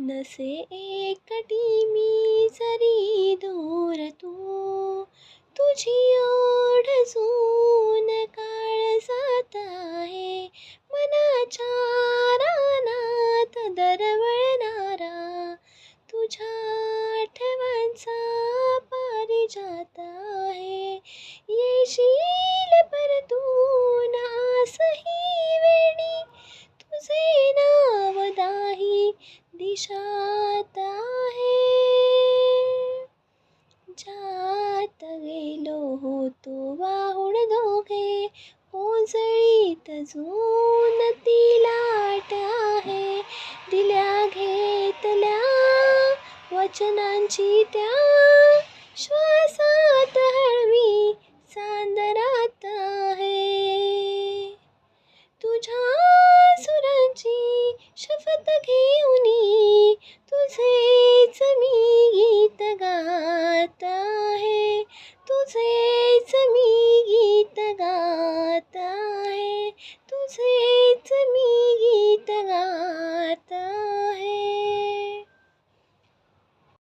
नसे एकटी मी जरी दूर तू, तुझी ओढ जून काळजात आहे. मनाच्या रानात दरवळणारा तुझ्या आठवणचा पारिजात आहे. येशील परतून आसही वेणी, तुझे नाव दाही दिशात आहे. ज्यात गेलो होतो वाहून दोघे, ओंजळीत जून ती लाट आहे. दिल्या घेतल्या वचनांची त्या श्वासात हळवी सांदरात आहे. तुझ्या सुरांची शपथ घेऊनी